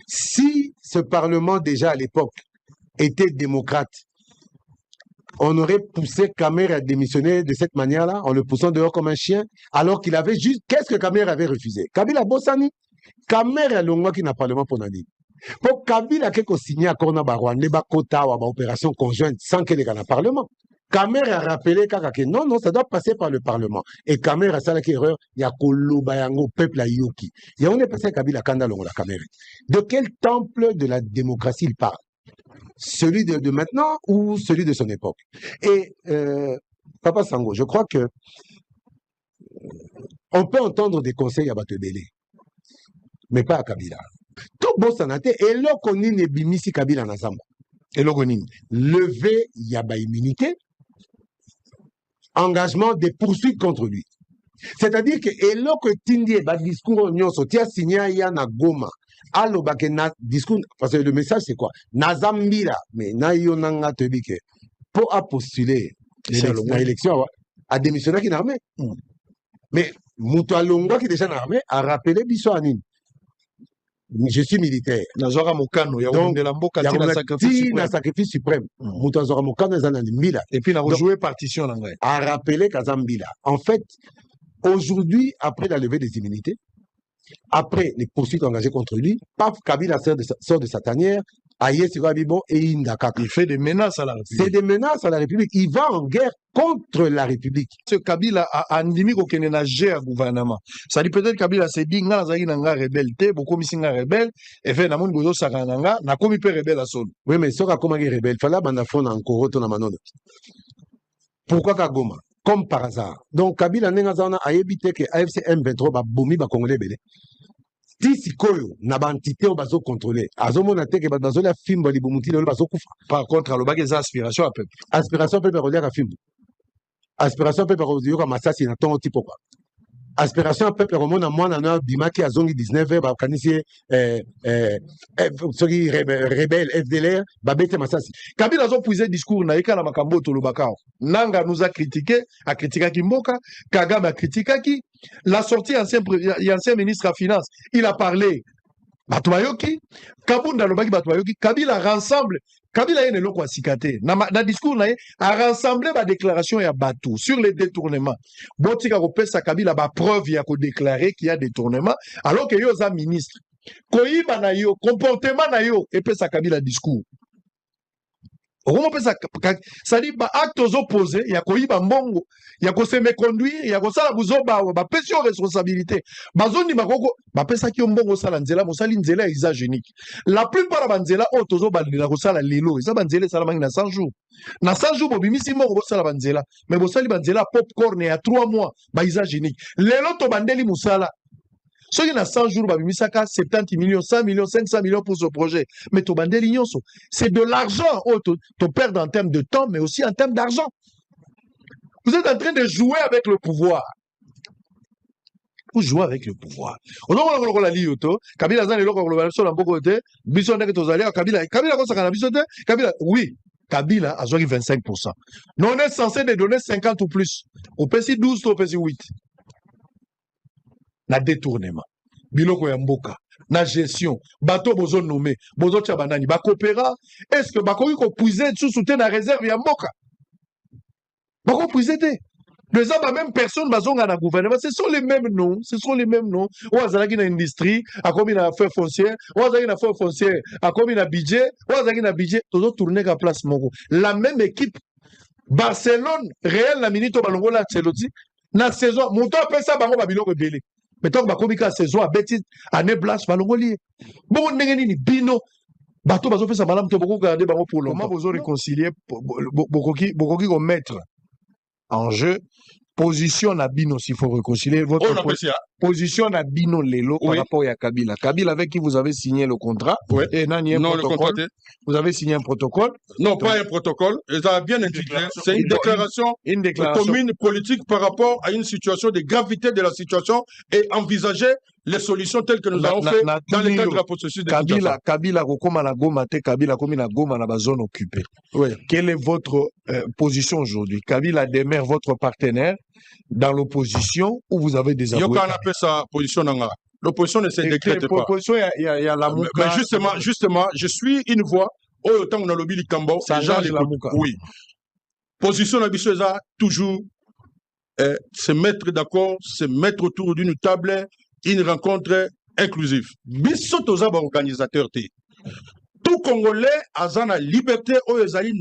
Si ce Parlement, déjà à l'époque, était démocrate, on aurait poussé Kamer à démissionner de cette manière-là, en le poussant dehors comme un chien, alors qu'il avait juste... Qu'est-ce que Kamer avait refusé? Kabila Bossani, Kamer a longwa qui n'a Parlement pour Nani. Pour Kabila qui a signé à Corna Barwande, Bakota ou opération conjointe sans qu'il ait un Parlement. Kamer a rappelé que non, non, ça doit passer par le Parlement. Et Kamer a fait l'erreur, il y a Kolobayango, peuple à Yoki. Il y a un passé Kabila Kanda Longo la Kamer. De quel temple de la démocratie il parle? Celui de maintenant ou celui de son époque? Et Papa Sango, je crois que on peut entendre des conseils à Batebele, mais pas à Kabila. Tout bon sanate, et là qu'on ne bimisi Kabila Nazambo. Et là qu'on lever yaba immunité, engagement des poursuites contre lui. C'est-à-dire que, et là que Tindie, ba discours on sotia signé ya na Goma, allo ba ke na discours, parce que le message c'est quoi? Nazambira, mais na yo nanga tebike, pour postuler l'élection, a démissionné qui l'armée. Mais Moutoualonga qui est déjà dans l'armée a rappelé Bisso Anine. Je suis militaire. Donc, il y a un sacrifice suprême. Et puis, il a rejoué partition. A rappelé Kazambila. En fait, aujourd'hui, après la levée des immunités, après les poursuites engagées contre lui, paf, Kabila sort de sa tanière, Aïe Sirabibo et Indakaka. Il fait des menaces à la République. C'est des menaces à la République. Il va en guerre contre la République. Ce Kabila a endémé qu'il n'y a pas de gouvernement. Ça dit peut-être Kabila s'est dit, nga nazaki nanga rebelle, beaucoup misinga rebelle, et fait namon gozo sakananga, na komi pe rebelle à son. Oui, mais ça comment il rebelle, fallait bandafon encore ton amanono. Pourquoi Kagoma? Comme par hasard. Donc Kabila n'engazana a évité que AFC M23 ba boumi ba congolais belé. Si koyo na bantité au bazo contrôler azomona te ke bazo la fimbo libumuti le bazo kufa. Par contre alo ba des aspirations à peuple. Aspiration peuple relia ka fimbo. Aspiration peuple relia ka masasi na tongo tipo quoi. Aspiration peuple remona mwana na bimaki azongi 19 ba kanisi soki rebelle FDLR ba bete masasi. Kabila zo puiser discours na eka na makambo to lobakao. Nanga nous a critiqué Kimboka, Kagame a critiqué qui la sortie ancien ministre à finance, il a parlé Batuayoki, Kabunda Lobaki Batuayoki, Kabila rassemble, Kabila yene loko asikate, na discours na a rassemblé ba déclaration ya Batu sur les détournements. Botika ko pesa Kabila ba preuve ya ko déclarer qu'il y a détournement alors que yo za ministre. Koyiba na yo, comportement na yo et pesa Kabila discours. Ça dit, actes opposés, il y a koyiba mbongo, il y a ko se méconduire, il y a ko sala buzoba, ba pression responsabilité. Bazoni makoko, ba pesa ki mbongo sala nzela, mosali nzela exagénique. La plupart ba nzela otozo ba ndila ko sala lelo, ça ba nzela sala mangi na 100 jours. Na 100 jours bo bimisi mbongo bo sala ba nzela, mais bo sali ba nzela popcorn ya 3 mois, ba exagénique. Lelo to bandeli musala. Ceux qui ont 100 jours, 70 millions, 100 millions, 500 millions pour ce projet. Mais c'est de l'argent. Tu perds en termes de temps, mais aussi en termes d'argent. Vous êtes en train de jouer avec le pouvoir. Vous jouez avec le pouvoir. Oui. Kabila a joué 25%. Non, on est censé de donner 50 ou plus. Au PC 12, au PC 8. Na détournement biloko ya mboka na gestion bato bozo nommé bozo tia banani ba coopéra est-ce que bakoki ko puiser sous soutien na réserve ya mboka bako puiser te les hommes même personne bazonga na gouvernement ce sont les mêmes noms ou azalaki na industrie akomi na affaires foncières ou azalaki na affaires foncières akomi na budget ou azalaki na budget tozo tourner ka place moko la même équipe Barcelone réel na minito balongola Ancelotti na saison monto pesa bango ba biloko belé. Mais tant que la saison a bêtise, année blanche, va l'envoyer. Bon, on n'est bino. Bateau, bateau, fait ça, madame, tu as beaucoup gardé pour longtemps. Comment vous réconcilier, beaucoup mettre en jeu, position à bino, s'il faut réconcilier votre position à bino Lelo par rapport à Kabila. Kabila avec qui vous avez signé le contrat. Oui. Et non, le contrat. Vous avez signé un protocole. Non, pas un protocole. Ils ont bien indiqué. C'est une déclaration commune politique par rapport à une situation de gravité de la situation et envisager les solutions telles que nous avons fait dans le cadre de la processus de Kabila, Kabila, comme na Goma, na zone occupée. Oui. Quelle est votre position aujourd'hui? Kabila demeure votre partenaire dans l'opposition ou vous avez des avoués? Yoka appelle sa position nanga. l'opposition ne se décrète pas. L'opposition, il y a la Mouka. Mais justement, je suis une voix, autant on a lobby du Cambo, ça engage la Mouka. Oui. Position d'Abissoza, toujours se mettre d'accord, se mettre autour d'une table, une rencontre inclusive. Bissotoza, organisateur. Tout Congolais a la liberté,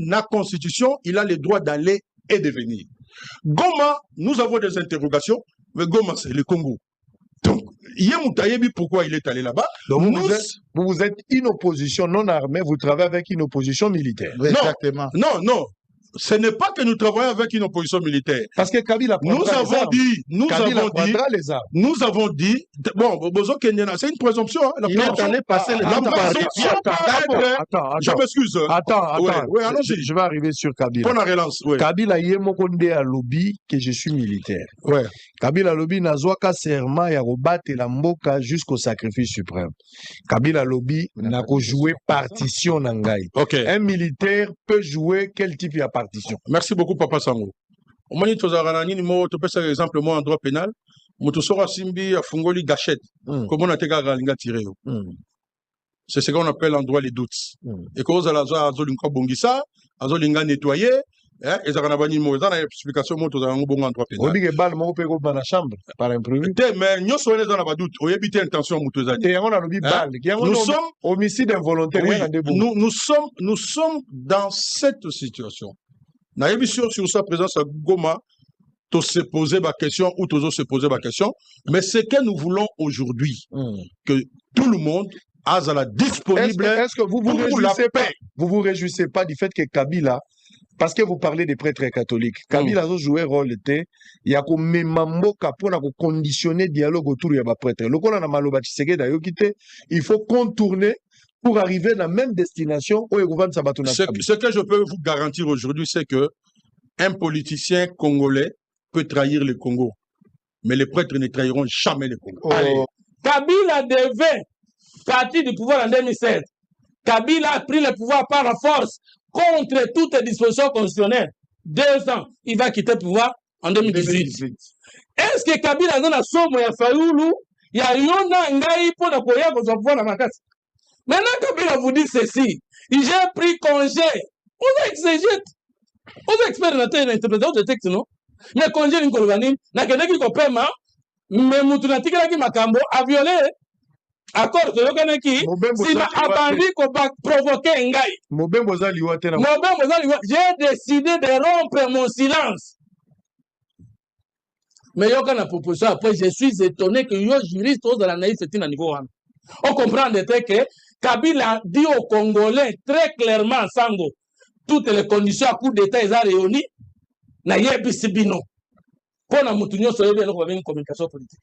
la constitution, il a le droit d'aller et de venir. Goma, nous avons des interrogations, mais Goma, c'est le Congo. Donc, Yemoutayebi, pourquoi il est allé là-bas? Vous êtes une opposition non armée, vous travaillez avec une opposition militaire. Oui, exactement. Non. Ce n'est pas que nous travaillons avec une opposition militaire. Parce que Kabila nous avons dit, bon, c'est une présomption. Hein, il est allé passer le je m'excuse. Attends. Ouais, je vais arriver sur Kabila. Pour la relance. Ouais. Kabila Yemokonde a lobby que je suis militaire. Ouais. Kabila lobby nazwaka serment ya robate la mboka jusqu'au sacrifice suprême. Kabila lobby n'a qu'à jouer partition nangai. Okay. Un militaire peut jouer quel type de partition? Merci beaucoup, Papa Sango. On m'a dit que tu as un exemple en droit pénal. Motosora Simbi a fungoli gâchette. Comment on a été tiré? C'est ce qu'on appelle en droit les doutes. Et quand on a Azolinka Bongissa, Azolinga nettoyé, et ça a une explication en droit pénal. On dit que balle peut dans la chambre par imprévu. Mais nous sommes dans la doute. On a évité intention et on a le balle. Nous sommes homicide involontaire. Nous sommes dans cette situation. Nous avons sur sa présence à Goma, de se poser ma question ou de se poser ma question. Mais ce que nous voulons aujourd'hui, que tout le monde a la disponible. Est-ce que vous vous réjouissez pas du fait que Kabila, parce que vous parlez des prêtres catholiques, Kabila a joué rôle il y a comme memamboka pour conditionner dialogue autour des prêtres. Le qu'on a maloba il faut contourner pour arriver à la même destination où ce que je peux vous garantir aujourd'hui, c'est que un politicien congolais peut trahir le Congo. Mais les prêtres ne trahiront jamais le Congo. Kabila devait partir du pouvoir en 2007. Kabila a pris le pouvoir par la force contre toutes les dispositions constitutionnelles. 2 ans, il va quitter le pouvoir en 2018. Est-ce que Kabila a somme ya Fayoulou, il y a Yona Ngai pour la Koya pour son pouvoir dans ma casse? Maintenant, Kabila vous dit ceci, j'ai pris congé aux exégètes, aux experts et l'interprétation de texte, non? Mais congé d'une colonie, n'a qu'un qui paiement, mais Moutunatika qui m'a cambo a violé. Accord, c'est le Kanaki, s'il m'a abandonné qu'on va provoquer un gars. J'ai décidé de rompre mon silence. Mais il y a une proposition, après, je suis étonné que les juristes de la naïf, c'est un niveau 1. On comprend que Kabila dit aux Congolais très clairement, Sango, toutes les conditions à coup d'État, ils ont réuni, na yebi sibino. Pour la moutunio, soyez bien, nous avons une communication politique.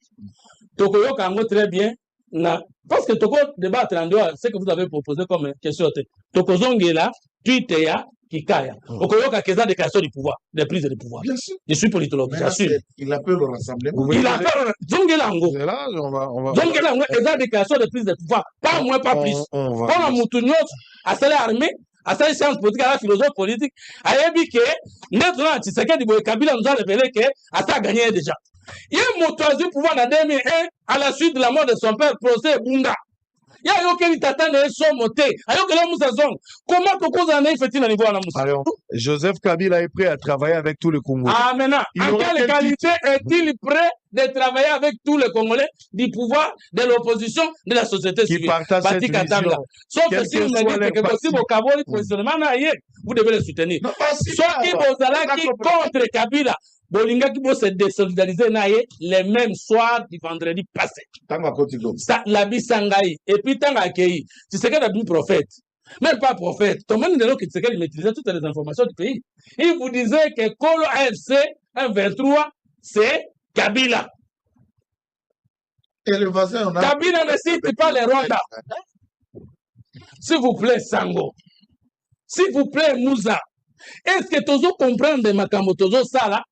Donc, il très bien. Parce que Toko débattre en dehors, ce que vous avez proposé comme question, Toko Zongela, Tuitea, Kikaya. Okoyoka Keza déclaration du pouvoir, des prises de pouvoir. Je suis politologue, j'assume. Il appelle le rassemblement. Il appelle Zongela Ngo. Zongela Ngo, Keza déclaration de prise de pouvoir. Pas moins, pas plus. Quand la Moutounios, à celle armée, à cette science politique, à la philosophie politique, à Yébike, notre là, c'est ce que Kabila nous a révélé que à ça gagné déjà. Il y a un troisième pouvoir en 2001 à la suite de la mort de son père, procès Bunga. Il y a un qui t'attend de son moté. Comment tu causes un effet à niveau à la Moussa? Joseph Kabila est prêt à travailler avec tous les Congolais. Ah, maintenant, en quelle qualité est-il prêt de travailler avec tous les Congolais du pouvoir, de l'opposition, de la société civile? Qui partagent cette vision. Sauf que si vous me dites que possible au Kaboli, positionnement, vous devez le soutenir. Soit qui vous allez contre Kabila. Bolinga qui peut se désolidariser les mêmes soirs du vendredi passé. La bisangaï. Et puis tant accueilli. Tu sais qu'il a un prophète. Même pas prophète. Tout le monde ne sait qu'il maîtrisait toutes les informations du pays. Il vous disait que Kolo AFC 1-23, c'est Kabila. Et le voisin, on a... Kabila ne cite pas les Rwanda. S'il vous plaît, Sango. S'il vous plaît, Moussa. Est-ce que Tozo comprend de Makambo Tozo ça là?